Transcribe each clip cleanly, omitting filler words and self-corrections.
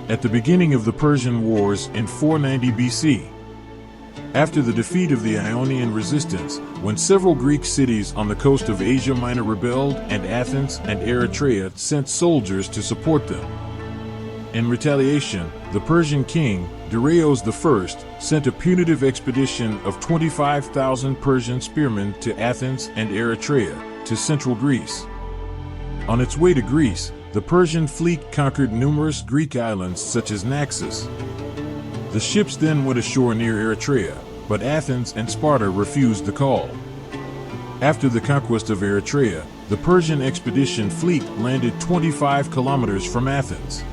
at the beginning of the Persian Wars in 490 BC. After the defeat of the Ionian resistance, when several Greek cities on the coast of Asia Minor rebelled and Athens and Eritrea sent soldiers to support them. In retaliation, the Persian king, Darius I, sent a punitive expedition of 25,000 Persian spearmen to Athens and Eritrea, to central Greece. On its way to Greece, the Persian fleet conquered numerous Greek islands such as Naxos. The ships then went ashore near Eritrea, but Athens and Sparta refused the call. After the conquest of Eritrea, the Persian expedition fleet landed 25 kilometers from Athens.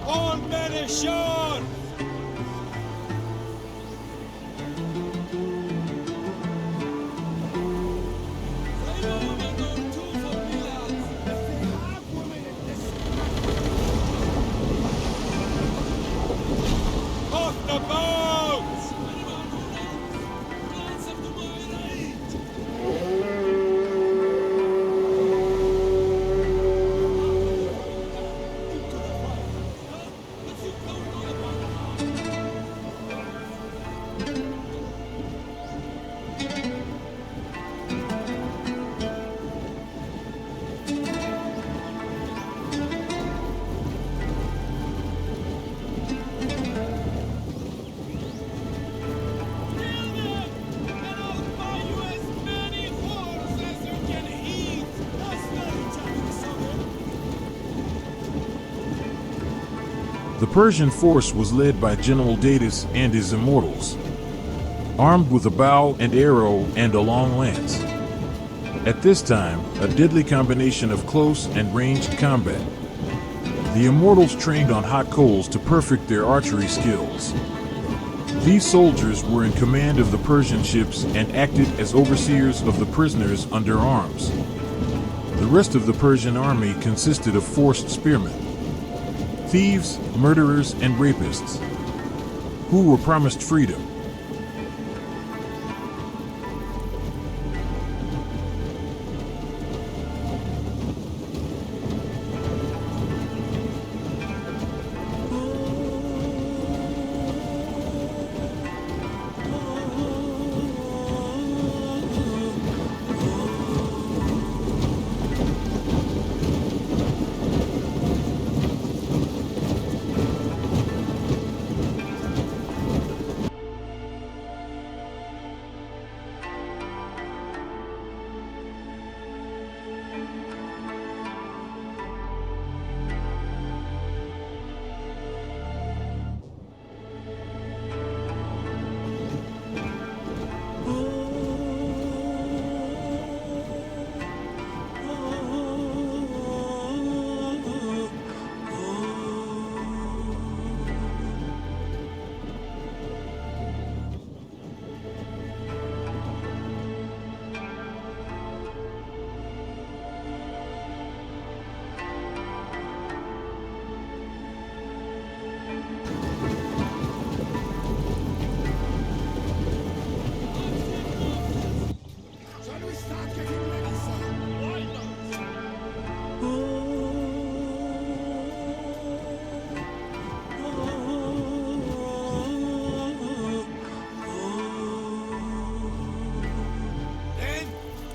All men ashore! Off the boats! The Persian force was led by General Darius and his immortals, armed with a bow and arrow and a long lance. At this time, a deadly combination of close and ranged combat. The immortals trained on hot coals to perfect their archery skills. These soldiers were in command of the Persian ships and acted as overseers of the prisoners under arms. The rest of the Persian army consisted of forced spearmen, thieves, murderers, and rapists, who were promised freedom.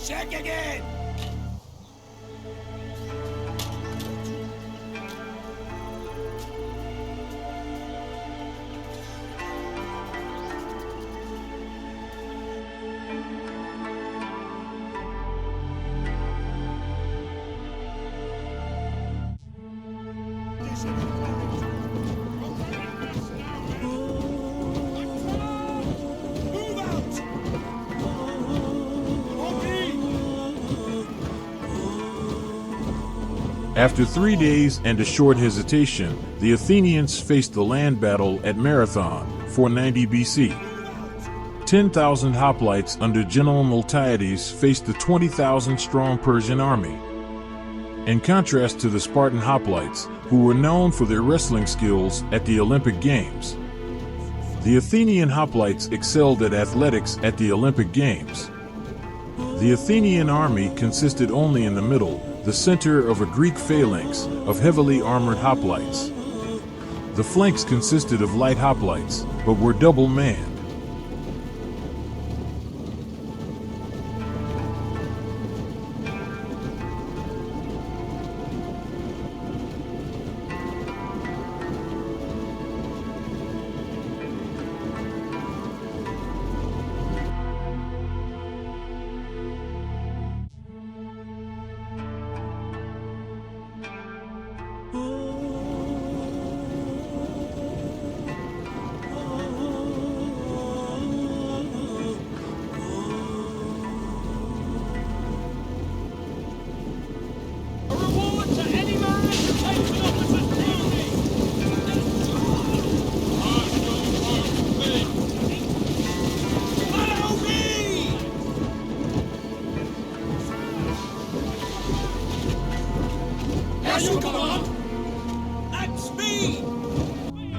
Check again! After 3 days and a short hesitation, the Athenians faced the land battle at Marathon, 490 BC. 10,000 hoplites under General Miltiades faced the 20,000-strong Persian army. In contrast to the Spartan hoplites, who were known for their wrestling skills at the Olympic Games, the Athenian hoplites excelled at athletics at the Olympic Games. The Athenian army consisted only in the middle, the center of a Greek phalanx of heavily armored hoplites. The flanks consisted of light hoplites, but were double-manned.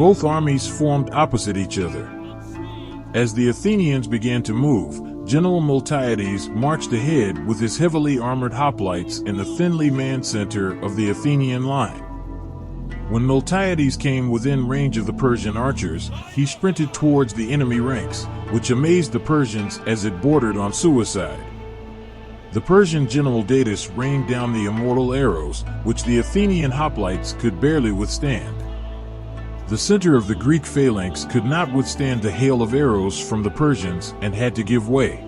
Both armies formed opposite each other. As the Athenians began to move, General Miltiades marched ahead with his heavily armored hoplites in the thinly manned center of the Athenian line. When Miltiades came within range of the Persian archers, he sprinted towards the enemy ranks, which amazed the Persians as it bordered on suicide. The Persian general Darius rained down the immortal arrows, which the Athenian hoplites could barely withstand. The center of the Greek phalanx could not withstand the hail of arrows from the Persians and had to give way.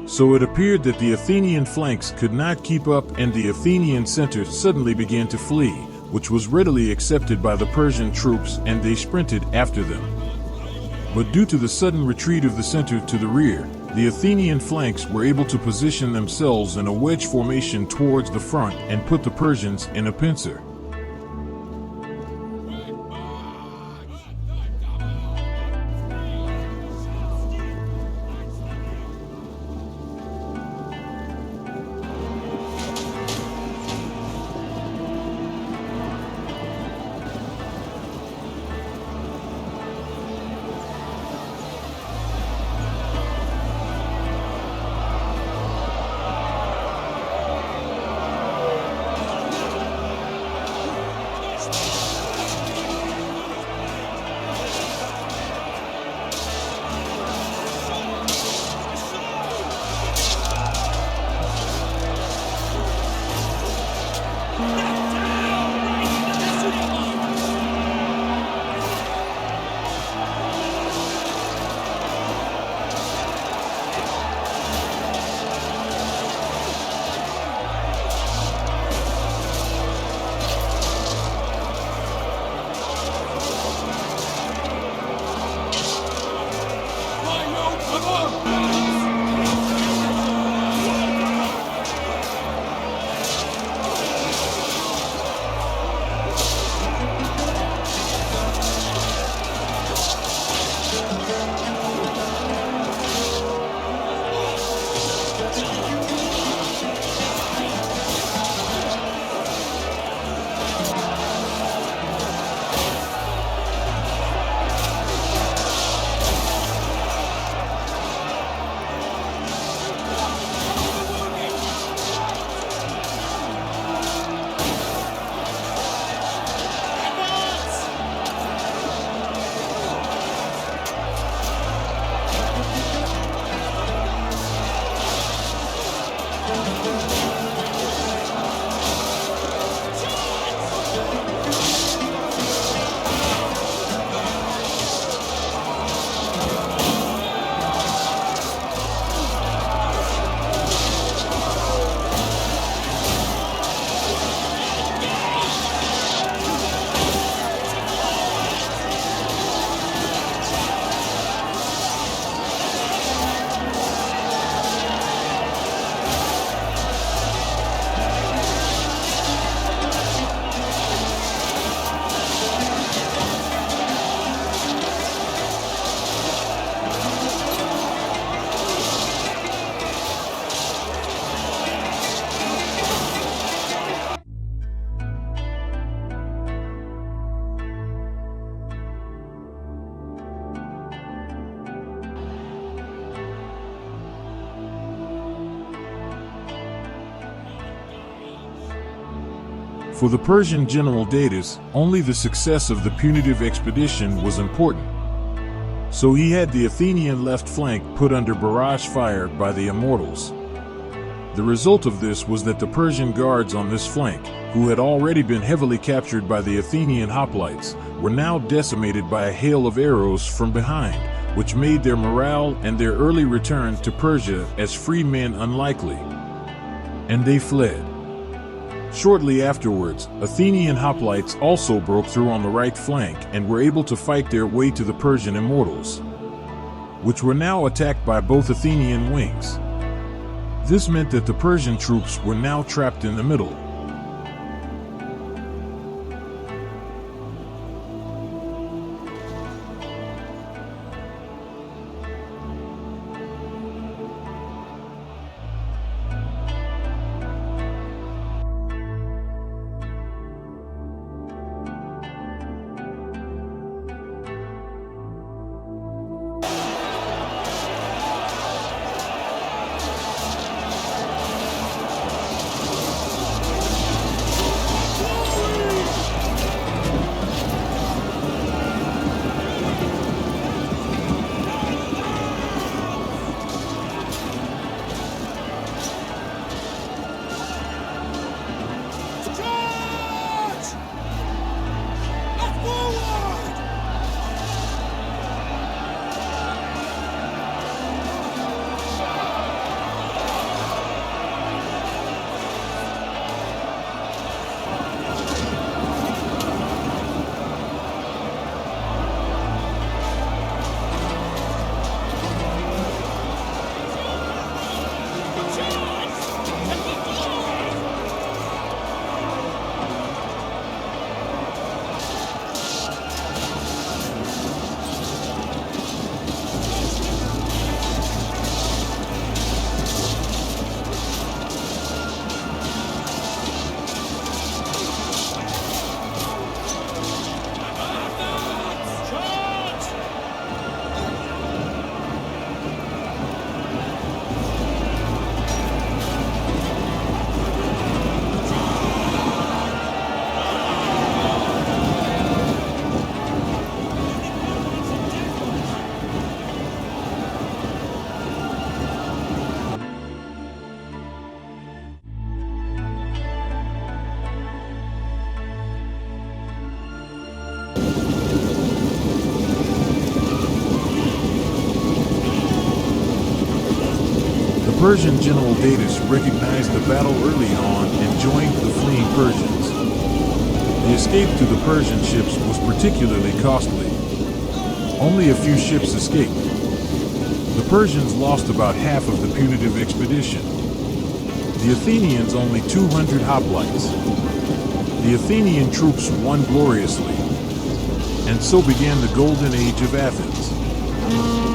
So it appeared that the Athenian flanks could not keep up, and the Athenian center suddenly began to flee, which was readily accepted by the Persian troops, and they sprinted after them. But due to the sudden retreat of the center to the rear, the Athenian flanks were able to position themselves in a wedge formation towards the front and put the Persians in a pincer. For the Persian general Darius, only the success of the punitive expedition was important. So he had the Athenian left flank put under barrage fire by the immortals. The result of this was that the Persian guards on this flank, who had already been heavily captured by the Athenian hoplites, were now decimated by a hail of arrows from behind, which made their morale and their early return to Persia as free men unlikely. And they fled. Shortly afterwards, Athenian hoplites also broke through on the right flank and were able to fight their way to the Persian immortals, which were now attacked by both Athenian wings. This meant that the Persian troops were now trapped in the middle. The Persian general Darius recognized the battle early on and joined the fleeing Persians. The escape to the Persian ships was particularly costly. Only a few ships escaped. The Persians lost about half of the punitive expedition. The Athenians only 200 hoplites. The Athenian troops won gloriously. And so began the golden age of Athens.